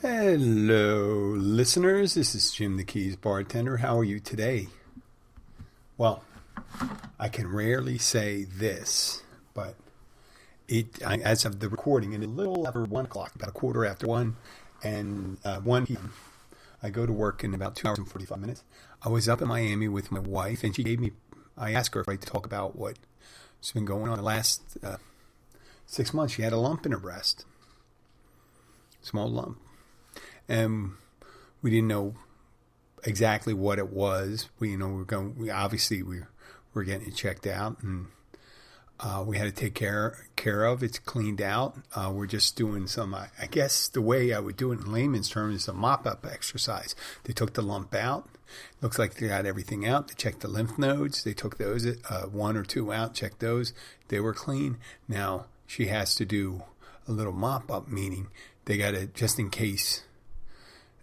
Hello, listeners. This is Jim the Keys Bartender. How are you today? Well, I can rarely say this, but as of the recording, it's a little after 1 o'clock, about a quarter after 1, and 1 p.m. I go to work in about 2 hours and 45 minutes. I was up in Miami with my wife, and I asked her if I'd talk about what's been going on the last 6 months. She had a lump in her breast, small lump. And we didn't know exactly what it was. We were getting it checked out, and we had to take care of. It's cleaned out. We're just doing some. I guess the way I would do it in layman's terms is a mop-up exercise. They took the lump out. Looks like they got everything out. They checked the lymph nodes. They took those 1 or 2 out. Checked those. They were clean. Now she has to do a little mop-up, meaning they got to, just in case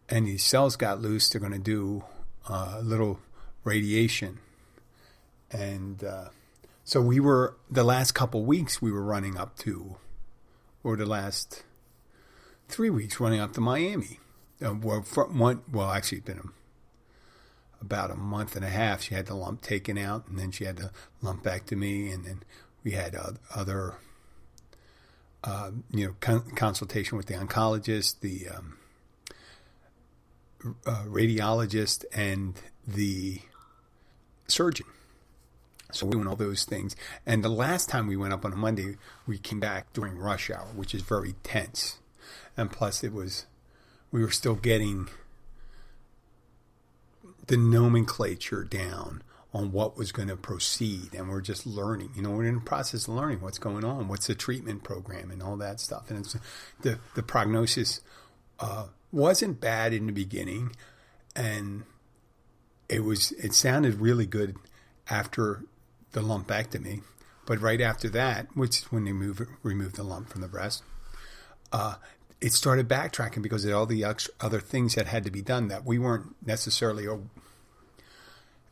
any cells got loose, they're going to do a little radiation. And so the last couple weeks we were running up to, or the last 3 weeks running up to Miami. Actually it's been about a month and a half. She had the lump taken out, and then she had the lumpectomy, and then we had other, consultation with the oncologist, the radiologist, and the surgeon. So we're doing all those things. And the last time we went up on a Monday, we came back during rush hour, which is very tense. And plus we were still getting the nomenclature down on what was going to proceed. And we're just learning, we're in the process of learning what's going on, what's the treatment program and all that stuff. And it's, the prognosis, wasn't bad in the beginning, and it sounded really good after the lumpectomy, but right after that, which is when they removed the lump from the breast, it started backtracking because of all the other things that had to be done that we weren't necessarily, or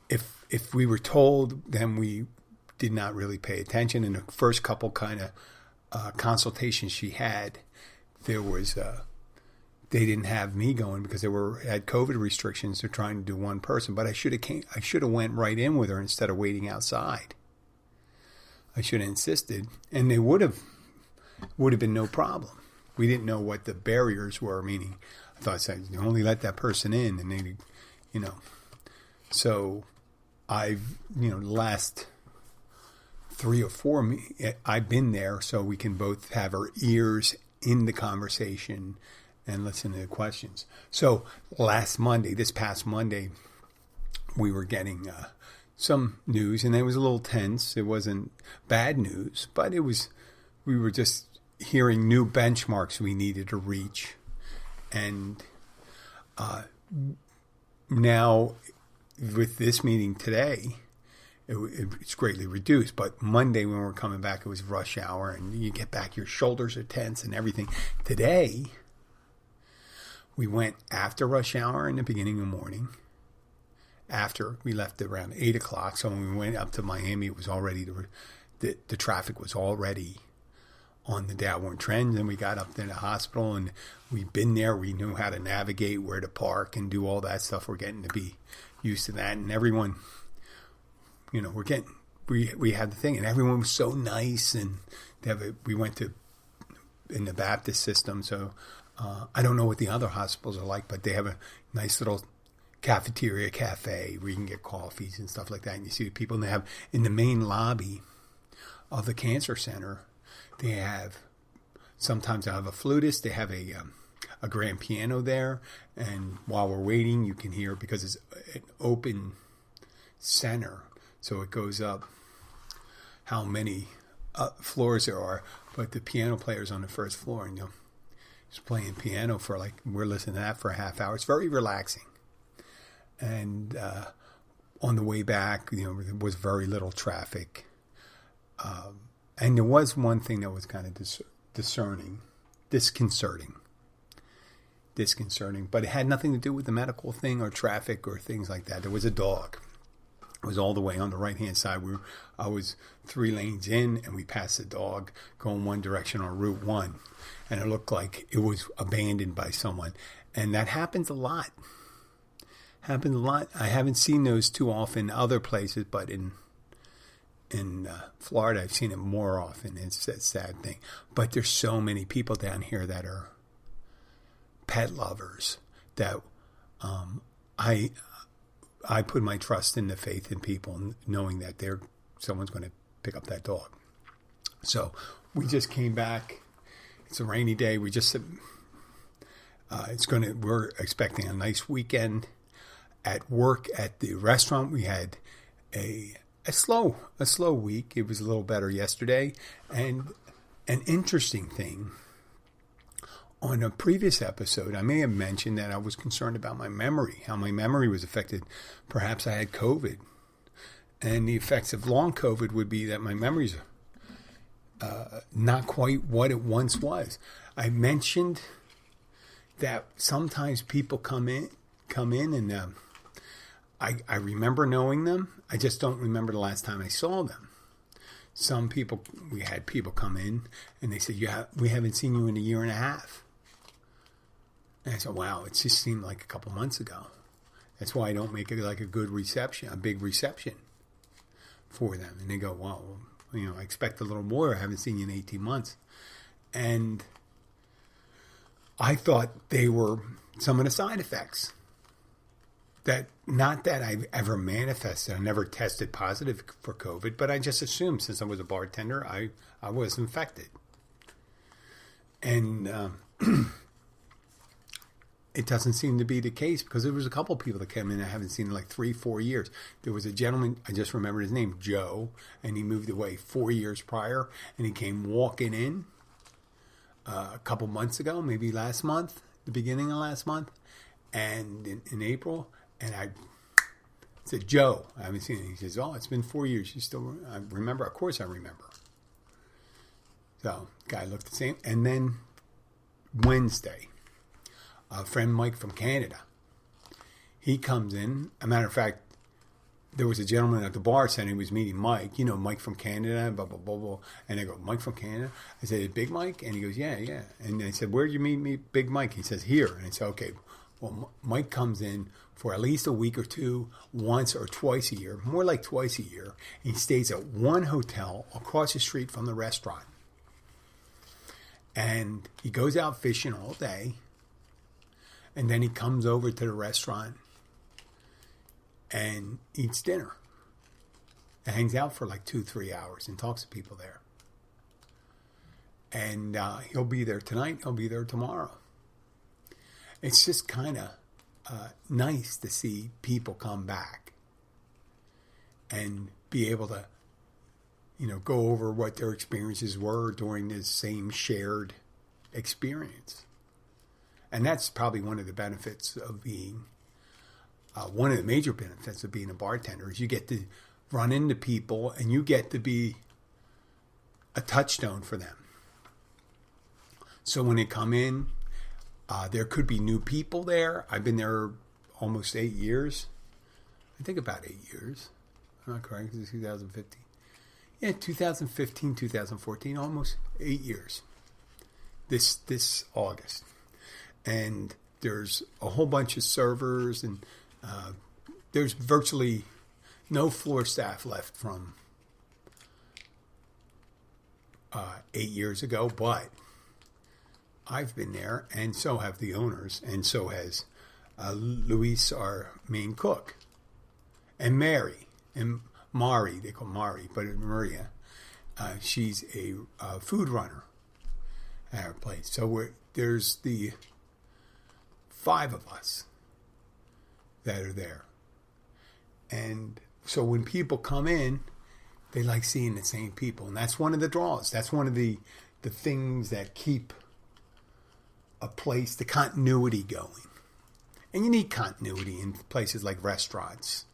if we were told, then we did not really pay attention. In the first couple kind of consultations she had, there was they didn't have me going because they had COVID restrictions. They're trying to do one person, but I should have went right in with her instead of waiting outside. I should have insisted, and they would have been no problem. We didn't know what the barriers were, meaning I thought you only let that person in, and they, So I've, the last 3 or 4, I've been there so we can both have our ears in the conversation and listen to the questions. So this past Monday, we were getting some news, and it was a little tense. It wasn't bad news, but we were just hearing new benchmarks we needed to reach. And now with this meeting today, it's greatly reduced. But Monday when we're coming back, it was rush hour, and you get back, your shoulders are tense and everything. Today, we went after rush hour in the beginning of the morning. After we left around 8 o'clock, so when we went up to Miami, it was already the traffic was already on the downward trend. And we got up to the hospital, and we've been there. We knew how to navigate, where to park, and do all that stuff. We're getting to be used to that, and everyone, we had the thing, and everyone was so nice. And we went in the Baptist system, so. I don't know what the other hospitals are like, but they have a nice little cafeteria cafe where you can get coffees and stuff like that. And you see the people, and they have in the main lobby of the cancer center, sometimes they have a flutist, they have a grand piano there. And while we're waiting, you can hear, because it's an open center, so it goes up how many floors there are, but the piano player's on the first floor, and he's playing piano we're listening to that for a half hour. It's very relaxing. And on the way back, there was very little traffic. And there was one thing that was kind of disconcerting. But it had nothing to do with the medical thing or traffic or things like that. There was a dog. It was all the way on the right-hand side. I was 3 lanes in, and we passed the dog going one direction on Route 1. And it looked like it was abandoned by someone. And that happens a lot. Happens a lot. I haven't seen those too often other places, but in Florida, I've seen it more often. It's a sad thing. But there's so many people down here that are pet lovers that I put my trust in the faith in people, knowing that someone's going to pick up that dog. So we just came back. It's a rainy day. We're expecting a nice weekend. At work, at the restaurant, we had a slow week. It was a little better yesterday. And an interesting thing, on a previous episode, I may have mentioned that I was concerned about my memory, how my memory was affected. Perhaps I had COVID. And the effects of long COVID would be that my memory's not quite what it once was. I mentioned that sometimes people come in and I remember knowing them. I just don't remember the last time I saw them. We had people come in and they said, we haven't seen you in a year and a half. And I said, wow, it just seemed like a couple months ago. That's why I don't make it like a big reception for them. And they go, well, I expect a little more. I haven't seen you in 18 months. And I thought they were some of the side effects. Not that I've ever manifested. I never tested positive for COVID, but I just assumed since I was a bartender, I was infected. And it doesn't seem to be the case because there was a couple of people that came in I haven't seen in like 3-4 years. There was a gentleman, I just remembered his name, Joe, and he moved away 4 years prior, and he came walking in a couple months ago, maybe last month, the beginning of last month, and in April. And I said, Joe, I haven't seen him. He says, oh, it's been 4 years. You still remember? Of course I remember. So, guy looked the same. And then Wednesday, a friend Mike from Canada, he comes in. As a matter of fact, there was a gentleman at the bar saying he was meeting Mike. Mike from Canada, blah, blah, blah, blah. And I go, Mike from Canada? I said, Big Mike? And he goes, yeah. And I said, where'd you meet Big Mike? He says, here. And I said, okay. Well, Mike comes in for at least a week or two, once or twice a year, more like twice a year. And he stays at one hotel across the street from the restaurant. And he goes out fishing all day. And then he comes over to the restaurant and eats dinner. And hangs out for like 2-3 hours and talks to people there. And he'll be there tonight. He'll be there tomorrow. It's just kind of nice to see people come back and be able to, go over what their experiences were during this same shared experience. And that's probably one of the benefits of being, one of the major benefits of being a bartender is you get to run into people and you get to be a touchstone for them. So when they come in, there could be new people there. I've been there almost 8 years. I think about 8 years. I'm not correct. This is 2015. Yeah, 2015, 2014, almost 8 years. This August. And there's a whole bunch of servers and there's virtually no floor staff left from 8 years ago, but I've been there, and so have the owners, and so has Luis, our main cook, and Mary, and Mari, they call Mari, but Maria, she's a food runner at our place. So there's the 5 of us that are there. And so when people come in, they like seeing the same people, and that's one of the draws. That's one of the things that keep a place, the continuity going. And you need continuity in places like restaurants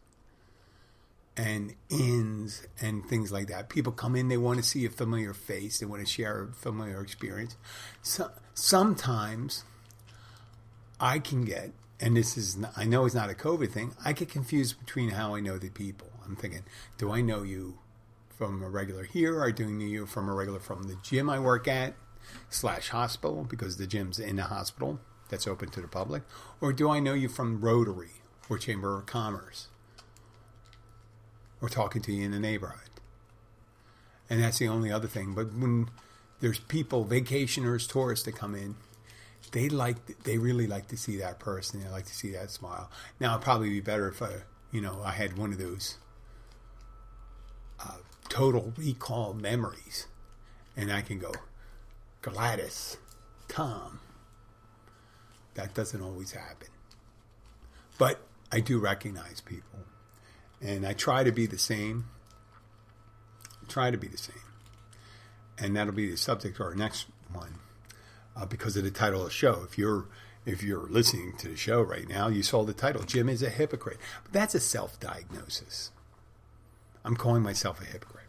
and inns and things like that. People come in, they want to see a familiar face, they want to share a familiar experience. So, sometimes I can get, and I know it's not a COVID thing, I get confused between how I know the people. I'm thinking, do I know you from a regular here, or do I know you from a regular from the gym I work at / hospital, because the gym's in the hospital, that's open to the public? Or do I know you from Rotary or Chamber of Commerce or talking to you in the neighborhood? And that's the only other thing. But when there's people, vacationers, tourists that come in, they really like to see that person. They like to see that smile. Now, it'd probably be better if I had one of those total recall memories, and I can go, Gladys, Tom. That doesn't always happen. But I do recognize people, and I try to be the same. And that'll be the subject of our next one, because of the title of the show. If you're listening to the show right now, you saw the title, Jim is a Hypocrite. But that's a self-diagnosis. I'm calling myself a hypocrite.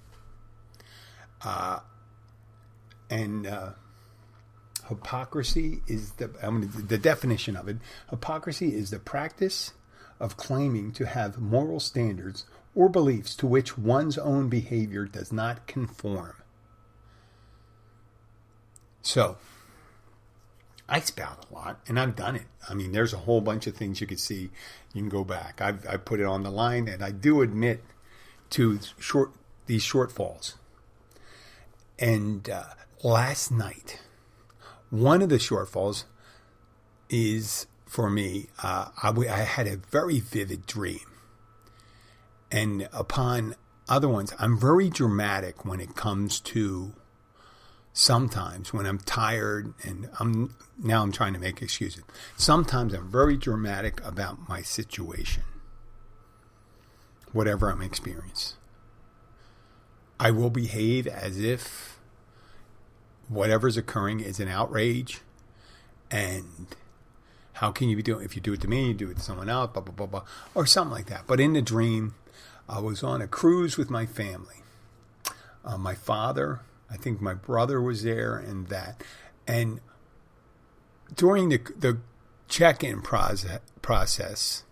Hypocrisy is the definition of it. Hypocrisy is the practice of claiming to have moral standards or beliefs to which one's own behavior does not conform. So, I spout a lot, and I've done it. I mean, there's a whole bunch of things you could see. You can go back. I put it on the line, and I do admit to these shortfalls. And last night, one of the shortfalls is, for me, I had a very vivid dream. And upon other ones, I'm very dramatic when it comes to sometimes when I'm tired and I'm trying to make excuses. Sometimes I'm very dramatic about my situation, whatever I'm experiencing. I will behave as if whatever's occurring is an outrage, and how can you be doing, if you do it to me, you do it to someone else, blah, blah, blah, blah, or something like that. But in the dream, I was on a cruise with my family. My father, I think my brother was there, and that. And during the check-in process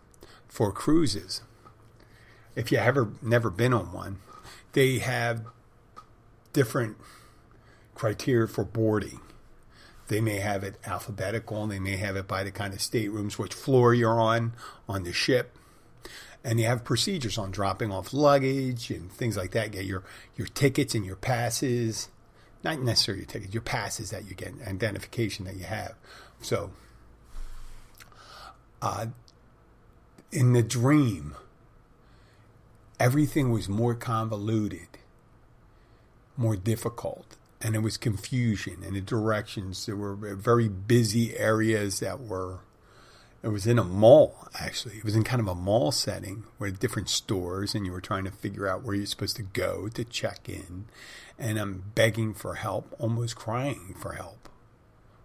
for cruises, if you never been on one, they have different criteria for boarding. They may have it alphabetical. They may have it by the kind of staterooms, which floor you're on the ship. And they have procedures on dropping off luggage and things like that. Get your tickets and your passes. Not necessarily your tickets, your passes that you get, identification that you have. So, in the dream, everything was more convoluted, more difficult, and it was confusion in the directions. There were very busy areas it was in a mall, actually. It was in kind of a mall setting with different stores, and you were trying to figure out where you're supposed to go to check in. And I'm begging for help, almost crying for help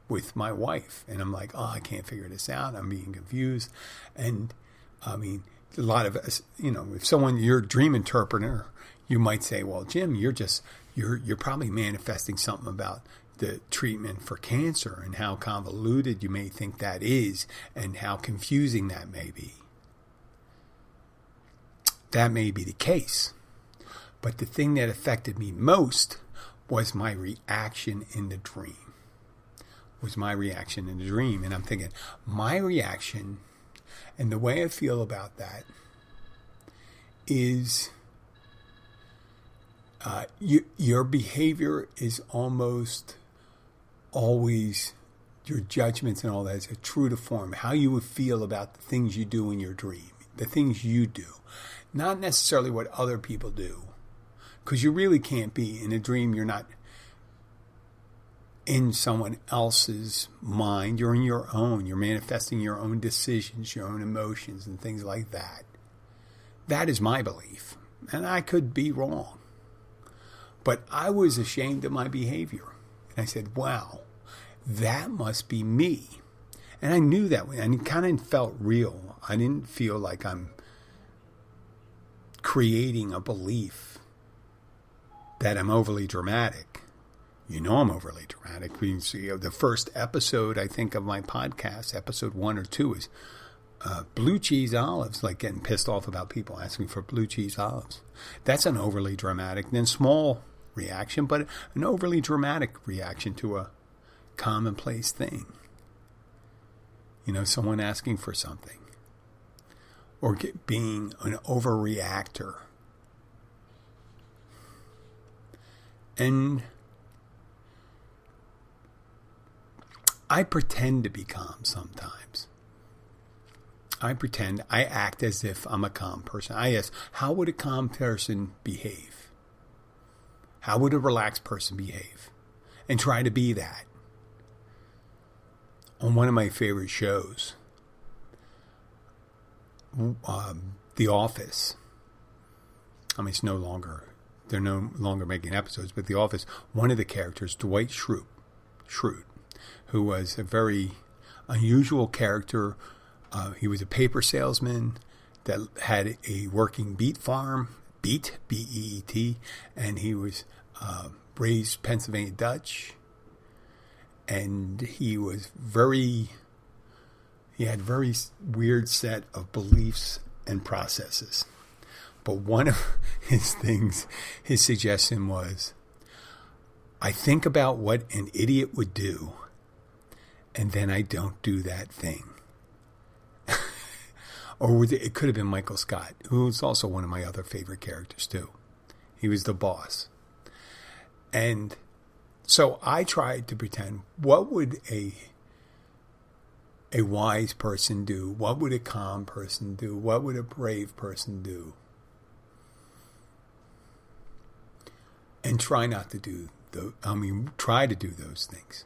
with my wife. And I'm like, I can't figure this out. I'm being confused. And, I mean, a lot of us, if you're a dream interpreter, you might say, well, Jim, you're probably manifesting something about the treatment for cancer and how convoluted you may think that is and how confusing that may be. That may be the case. But the thing that affected me most was my reaction in the dream. And I'm thinking, my reaction and the way I feel about that is your behavior is almost always, your judgments and all that is a true to form. How you would feel about the things you do in your dream, the things you do, not necessarily what other people do, because you really can't be in a dream. You're not in someone else's mind. You're in your own. You're manifesting your own decisions, your own emotions, and things like that. That is my belief, and I could be wrong. But I was ashamed of my behavior. And I said, wow, that must be me. And I knew that, and it kind of felt real. I didn't feel like I'm creating a belief that I'm overly dramatic. I'm overly dramatic. We see the first episode, I think, of my podcast, episode 1 or 2, is blue cheese olives, like getting pissed off about people asking for blue cheese olives. That's an overly dramatic, then small reaction, but an overly dramatic reaction to a commonplace thing. Someone asking for something. Or being an overreactor. And I pretend to be calm sometimes. I act as if I'm a calm person. I ask, how would a calm person behave? How would a relaxed person behave? And try to be that. On one of my favorite shows, The Office. It's no longer, they're no longer making episodes, but The Office, one of the characters, Dwight Schrute, who was a very unusual character. He was a paper salesman that had a working beet farm, B-E-E-T, and he was raised Pennsylvania Dutch, and he had very weird set of beliefs and processes. But one of his suggestion was, I think about what an idiot would do, and then I don't do that thing. Or it could have been Michael Scott, who's also one of my other favorite characters too. He was the boss. And so I tried to pretend, what would a wise person do? What would a calm person do? What would a brave person do? And try not to try to do those things.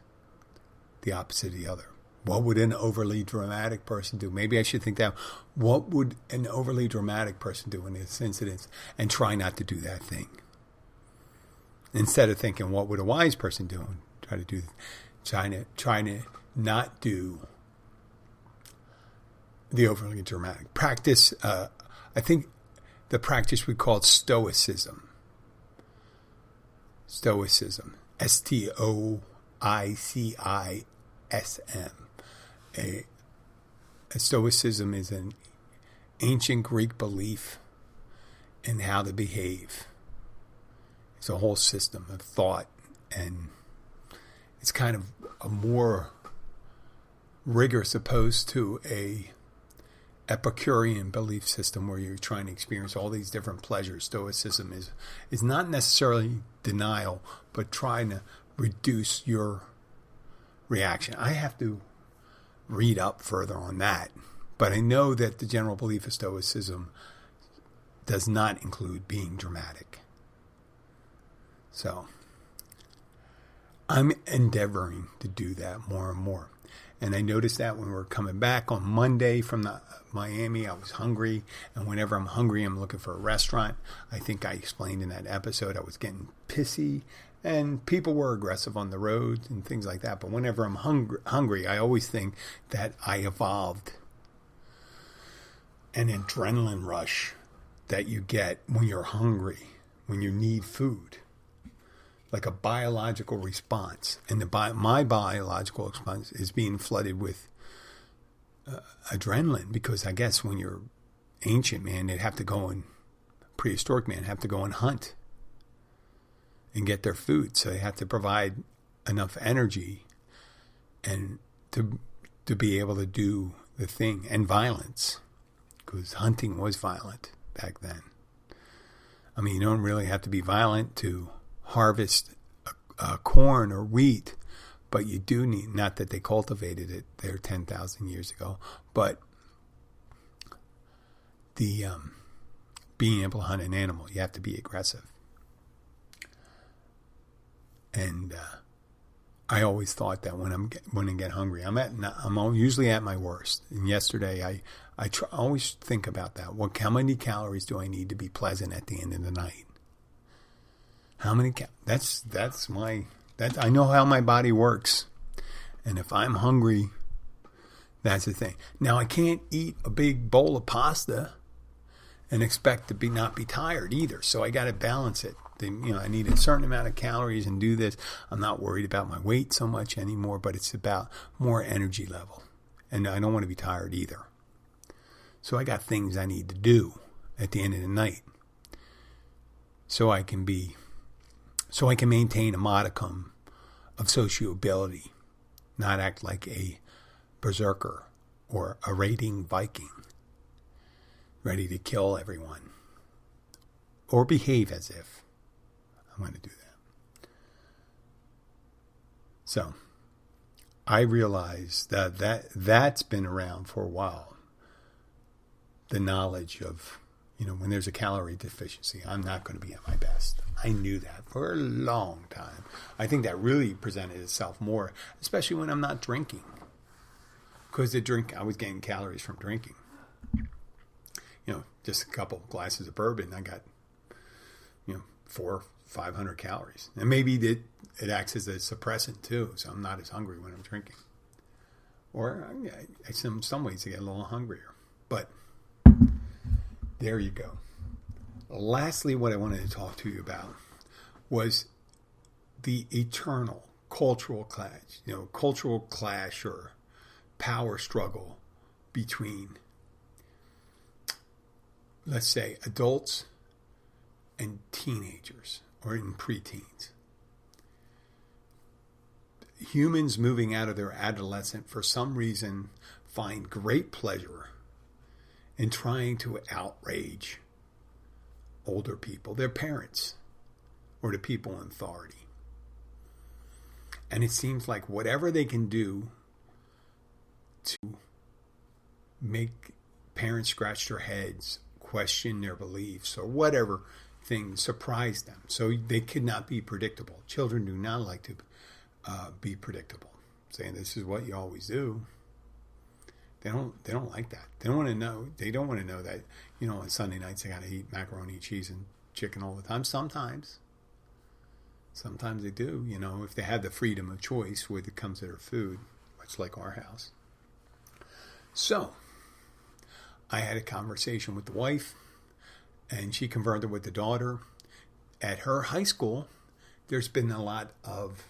The opposite of the other. What would an overly dramatic person do? Maybe I should think that. What would an overly dramatic person do in this incident? And try not to do that thing. Instead of thinking, what would a wise person do? And try to not do the overly dramatic. Practice, I think the practice we call it stoicism. Stoicism. S-T-O-I-C-I-S-M. A stoicism is an ancient Greek belief in how to behave. It's a whole system of thought, and it's kind of a more rigorous opposed to a Epicurean belief system where you're trying to experience all these different pleasures. Stoicism is not necessarily denial, but trying to reduce your reaction. I have to read up further on that, but I know that the general belief of Stoicism does not include being dramatic. So I'm endeavoring to do that more and more. And I noticed that when we were coming back on Monday from Miami, I was hungry. And whenever I'm hungry, I'm looking for a restaurant. I think I explained in that episode I was getting pissy. And people were aggressive on the road and things like that. But whenever I'm hungry, I always think that I evolved an adrenaline rush that you get when you're hungry, when you need food. Like a biological response. And my biological response is being flooded with adrenaline, because I guess when you're ancient man, prehistoric man have to go and hunt and get their food. So they have to provide enough energy and to be able to do the thing. And violence, because hunting was violent back then. You don't really have to be violent to harvest corn or wheat, but you do need, not that they cultivated it there 10,000 years ago, but the being able to hunt an animal, you have to be aggressive. And I always thought that when I get hungry, I'm usually at my worst. And yesterday, I always think about that. How many calories do I need to be pleasant at the end of the night? How many? I know how my body works, and if I'm hungry, that's the thing. Now I can't eat a big bowl of pasta and expect to not be tired either. So I got to balance it. I need a certain amount of calories and do this. I'm not worried about my weight so much anymore, but it's about more energy level, and I don't want to be tired either. So I got things I need to do at the end of the night, so I can maintain a modicum of sociability, not act like a berserker or a raiding Viking, ready to kill everyone, or behave as if I'm going to do that. So I realize that's been around for a while. The knowledge of, when there's a calorie deficiency, I'm not going to be at my best. I knew that for a long time. I think that really presented itself more, especially when I'm not drinking. Because I was getting calories from drinking. Just a couple glasses of bourbon, I got, 400 or 500 calories. And maybe it acts as a suppressant too, so I'm not as hungry when I'm drinking. Or in some ways I get a little hungrier. But there you go. Lastly, what I wanted to talk to you about was the eternal cultural clash or power struggle between, let's say, adults and teenagers or in preteens. Humans moving out of their adolescent for some reason find great pleasure in trying to outrage older people, their parents, or the people in authority. And it seems like whatever they can do to make parents scratch their heads, question their beliefs, or whatever thing, surprise them. So they could not be predictable. Children do not like to be predictable. Saying this is what you always do. They don't like that. They don't want to know. They don't want to know that, on Sunday nights they got to eat macaroni, cheese, and chicken all the time. Sometimes they do, if they have the freedom of choice when it comes to their food, much like our house. So, I had a conversation with the wife, and she conversed with the daughter. At her high school, there's been a lot of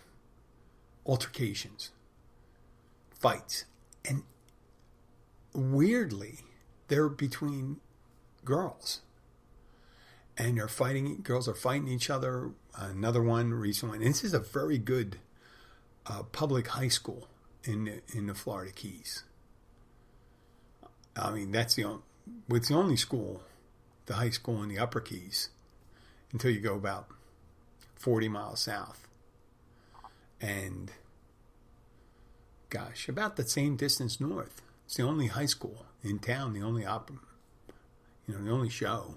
altercations, fights, and weirdly, they're between girls. And girls are fighting each other. Another one, recent one. And this is a very good public high school in the Florida Keys. I mean, it's the only school, the high school in the Upper Keys, until you go about 40 miles south. And, gosh, about the same distance north. It's the only high school in town, the only the only show.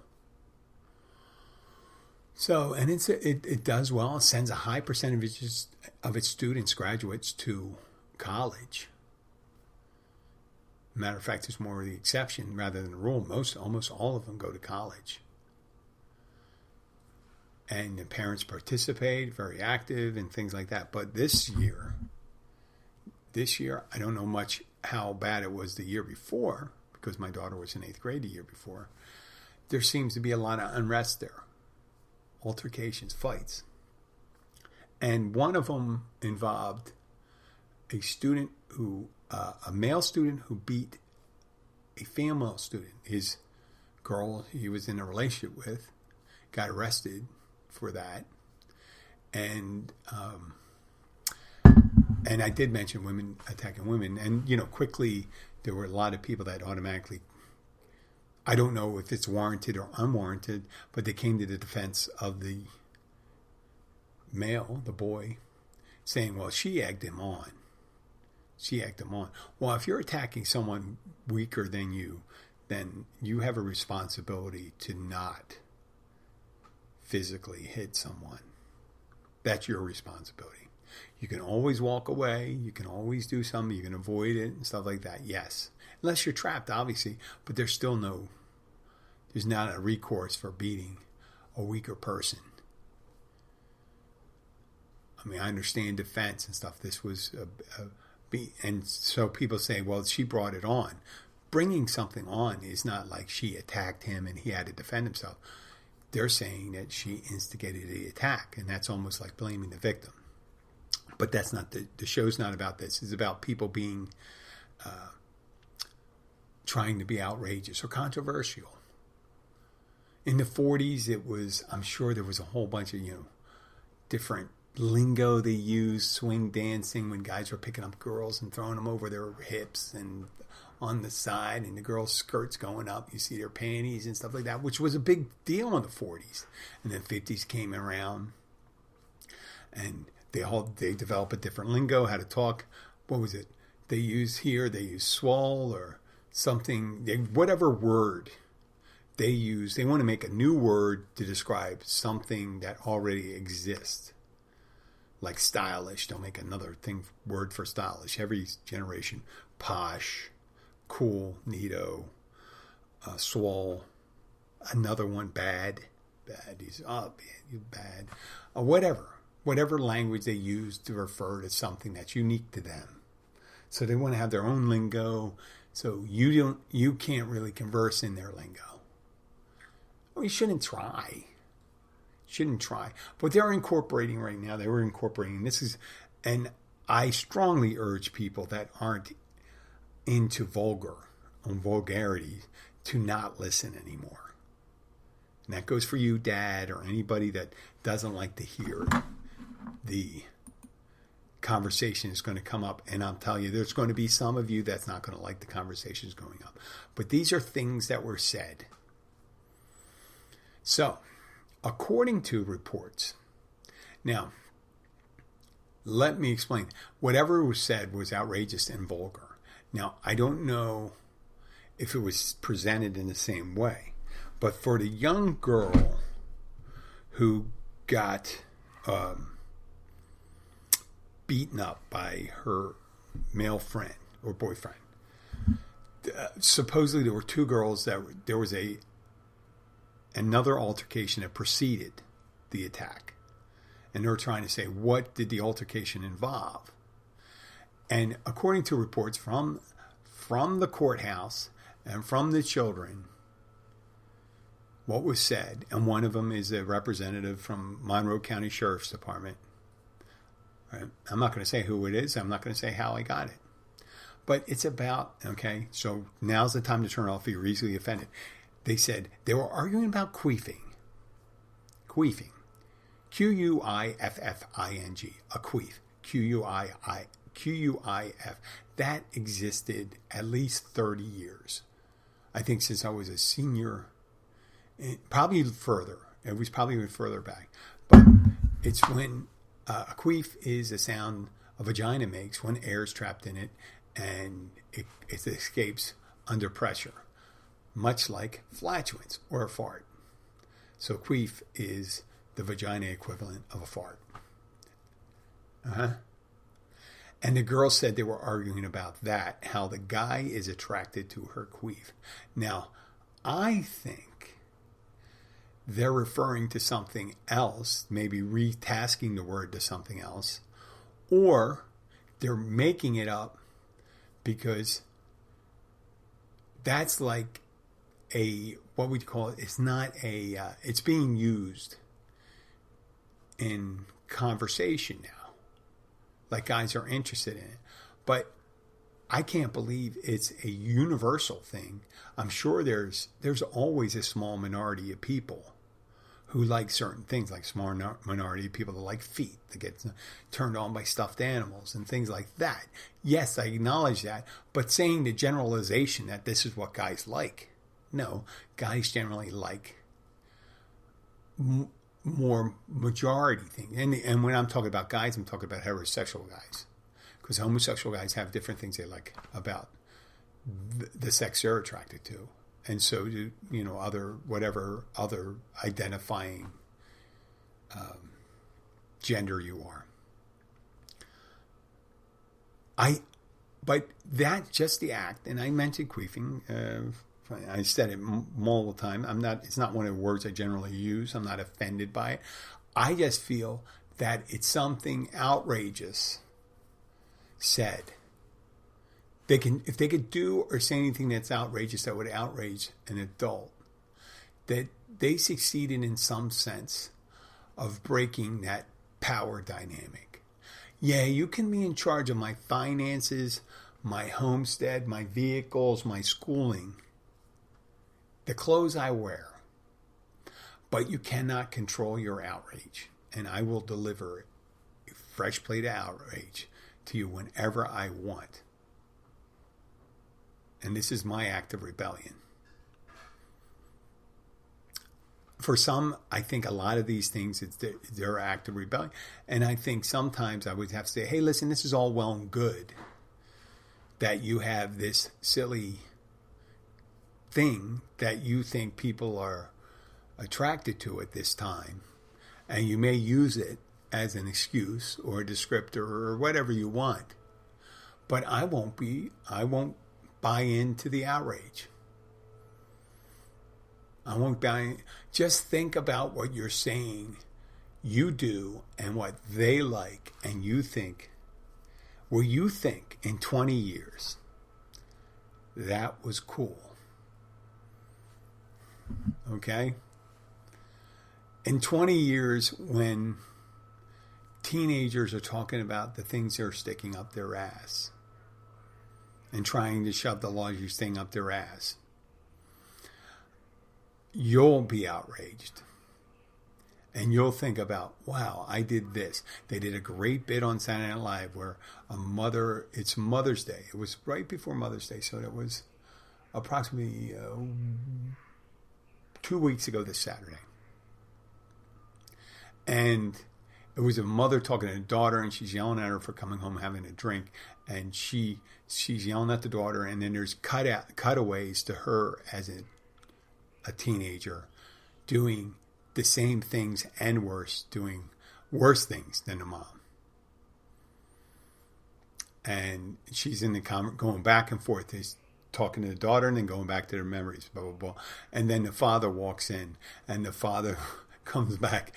So, and it does well. It sends a high percentage of its students, graduates, to college. Matter of fact, it's more the exception rather than the rule. Almost all of them go to college. And the parents participate, very active, and things like that. But this year, I don't know much how bad it was the year before, because my daughter was in 8th grade the year before. There seems to be a lot of unrest there. Altercations, fights. And one of them involved a male student who beat a female student. His girl he was in a relationship with got arrested for that. And I did mention women attacking women. And, quickly there were a lot of people that automatically, I don't know if it's warranted or unwarranted, but they came to the defense of the male, the boy, saying, well, she egged him on. Well, if you're attacking someone weaker than you, then you have a responsibility to not physically hit someone. That's your responsibility. You can always walk away. You can always do something. You can avoid it and stuff like that. Yes. Unless you're trapped, obviously. But there's not a recourse for beating a weaker person. I mean, I understand defense and stuff. This was and so people say, well, she brought it on. Bringing something on is not like she attacked him and he had to defend himself. They're saying that she instigated the attack, and that's almost like blaming the victim. But that's not the show's not about this. It's about people being trying to be outrageous or controversial. In the 40s, I'm sure there was a whole bunch of, different lingo they used, swing dancing, when guys were picking up girls and throwing them over their hips and on the side and the girls' skirts going up. You see their panties and stuff like that, which was a big deal in the 40s. And then 50s came around, and they develop a different lingo, how to talk. What was it? They use swole or something, whatever word they use. They want to make a new word to describe something that already exists. Like stylish, they'll make another word for stylish. Every generation, posh, cool, neato, swole, another one, bad. He's you bad, whatever language they use to refer to something that's unique to them. So they want to have their own lingo. So you can't really converse in their lingo. Well, you shouldn't try. But they're incorporating right now. They were incorporating. This is, and I strongly urge people that aren't into vulgarity to not listen anymore. And that goes for you, Dad, or anybody that doesn't like to hear the conversation is going to come up. And I'll tell you, there's going to be some of you that's not going to like the conversations going up. But these are things that were said. So, according to reports, now, let me explain. Whatever was said was outrageous and vulgar. Now, I don't know if it was presented in the same way, but for the young girl who got beaten up by her male friend or boyfriend, supposedly there were two girls there was another altercation that preceded the attack. And they were trying to say, what did the altercation involve? And according to reports from the courthouse and from the children, what was said, and one of them is a representative from Monroe County Sheriff's Department. Right? I'm not going to say who it is. I'm not going to say how I got it. But it's about, okay, so now's the time to turn off if you're easily offended. They said they were arguing about queefing. Queefing. Q-U-I-F-F-I-N-G. A queef. Q-U-I-F. That existed at least 30 years. I think since I was a senior, probably further. It was probably even further back. But it's when a queef is a sound a vagina makes when air is trapped in it and it escapes under pressure. Much like flatulence or a fart. So queef is the vagina equivalent of a fart. And the girl said they were arguing about that, how the guy is attracted to her queef. Now, I think they're referring to something else, maybe retasking the word to something else, or they're making it up because that's like what would you call it? It's not it's being used in conversation now. Like guys are interested in it. But I can't believe it's a universal thing. I'm sure there's always a small minority of people who like certain things, like small minority of people that like feet, that get turned on by stuffed animals and things like that. Yes, I acknowledge that. But saying the generalization that this is what guys like. No, guys generally like more majority things. And when I'm talking about guys, I'm talking about heterosexual guys. Because homosexual guys have different things they like about the sex they're attracted to. And so do, whatever other identifying gender you are. But that, just the act, and I mentioned queefing, I said it multiple times. It's not one of the words I generally use. I'm not offended by it. I just feel that it's something outrageous said. If they could do or say anything that's outrageous that would outrage an adult, that they succeeded in some sense of breaking that power dynamic. Yeah, you can be in charge of my finances, my homestead, my vehicles, my schooling, the clothes I wear, but you cannot control your outrage. And I will deliver a fresh plate of outrage to you whenever I want. And this is my act of rebellion. For some, I think a lot of these things, it's their act of rebellion. And I think sometimes I would have to say, hey, listen, this is all well and good that you have this silly thing that you think people are attracted to at this time. And you may use it as an excuse or a descriptor or whatever you want. But I won't buy into the outrage. I won't buy. Just think about what you're saying you do and what they like, and you think, well, you think in 20 years that was cool. Okay? In 20 years, when teenagers are talking about the things they're sticking up their ass and trying to shove the largest thing up their ass, you'll be outraged. And you'll think about, wow, I did this. They did a great bit on Saturday Night Live where it's Mother's Day. It was right before Mother's Day, so it was approximately 2 weeks ago this Saturday. And it was a mother talking to a daughter, and she's yelling at her for coming home having a drink. And she's yelling at the daughter, and then there's cutaways to her as a teenager doing the same things and worse, doing worse things than the mom. And she's in the comment going back and forth. He's talking to the daughter and then going back to their memories, blah, blah, blah. And then the father walks in, and the father comes back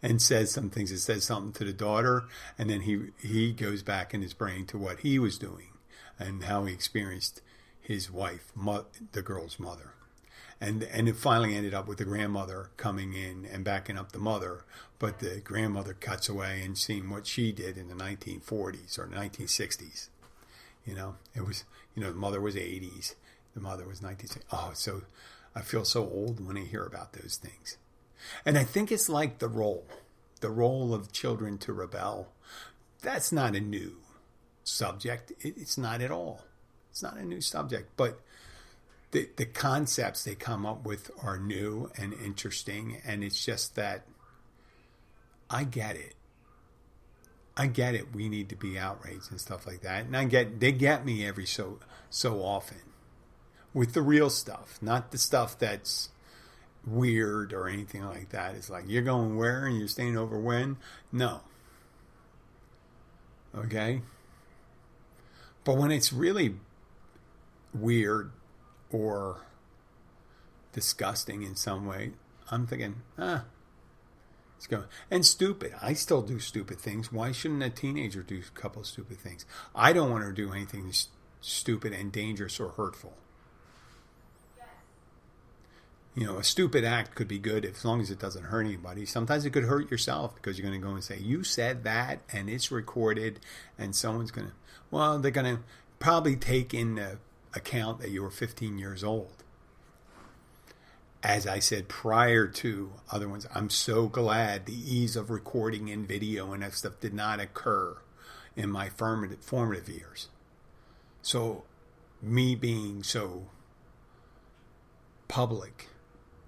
and says some things. It says something to the daughter, and then he goes back in his brain to what he was doing and how he experienced his wife, the girl's mother. And it finally ended up with the grandmother coming in and backing up the mother. But the grandmother cuts away and seeing what she did in the 1940s or 1960s. It was, the mother was 80s. The mother was 1960s. Oh, so I feel so old when I hear about those things. And I think it's like the role of children to rebel. That's not a new subject. It's not at all. It's not a new subject. But the concepts they come up with are new and interesting, and it's just that I get it. We need to be outraged and stuff like that, and they get me every so often with the real stuff, not the stuff that's weird or anything like that. It's like, you're going where and you're staying over when? No. Okay? But when it's really weird or disgusting in some way, I'm thinking, it's going. And stupid. I still do stupid things. Why shouldn't a teenager do a couple of stupid things? I don't want to do anything stupid and dangerous or hurtful. A stupid act could be good as long as it doesn't hurt anybody. Sometimes it could hurt yourself because you're going to go and say, you said that, and it's recorded, and someone's going to, they're going to probably take into account that you were 15 years old. As I said prior to other ones, I'm so glad the ease of recording in video and that stuff did not occur in my formative years. So me being so public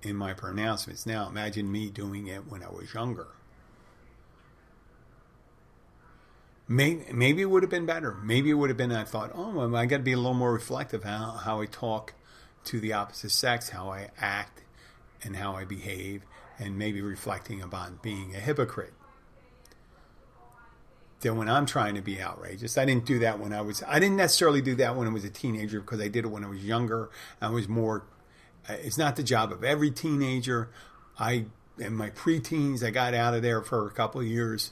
in my pronouncements now, imagine me doing it when I was younger. Maybe it would have been better. Maybe it would have been, I thought, I got to be a little more reflective how I talk to the opposite sex, how I act and how I behave, and maybe reflecting about being a hypocrite. Then when I'm trying to be outrageous, I didn't necessarily do that when I was a teenager, because I did it when I was younger. I was more, it's not the job of every teenager. In my preteens, I got out of there for a couple of years,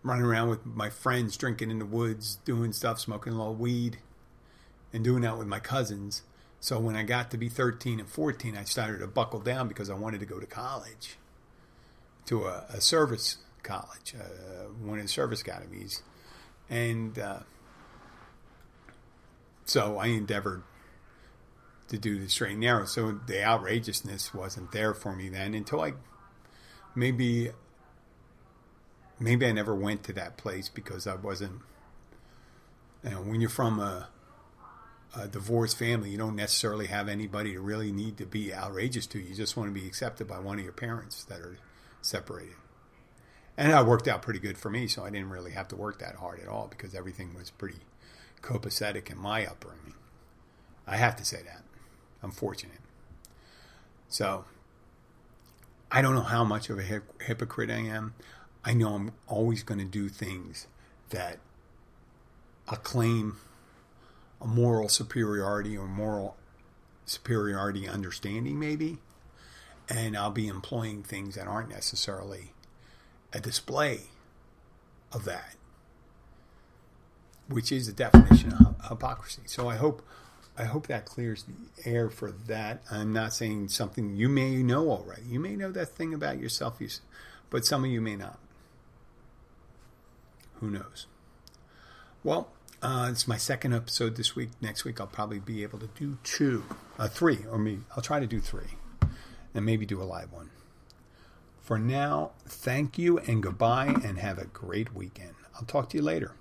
running around with my friends, drinking in the woods, doing stuff, smoking a little weed, and doing that with my cousins. So when I got to be 13 and 14, I started to buckle down because I wanted to go to college, to a service college, one of the service academies. And so I endeavored to do the straight and narrow. So the outrageousness wasn't there for me then until maybe I never went to that place because I wasn't, when you're from a a divorced family, you don't necessarily have anybody to really need to be outrageous to. You just want to be accepted by one of your parents that are separated. And that worked out pretty good for me, so I didn't really have to work that hard at all because everything was pretty copacetic in my upbringing. I have to say that. I'm fortunate. So, I don't know how much of a hypocrite I am. I know I'm always going to do things that acclaim a moral superiority or moral superiority understanding, maybe. And I'll be employing things that aren't necessarily a display of that, which is the definition of hypocrisy. So I hope that clears the air for that. I'm not saying something you may know already. You may know that thing about yourself, but some of you may not. Who knows? Well, it's my second episode this week. Next week I'll probably be able to do 3, or maybe I'll try to do 3, and maybe do a live one. For now, thank you and goodbye, and have a great weekend. I'll talk to you later.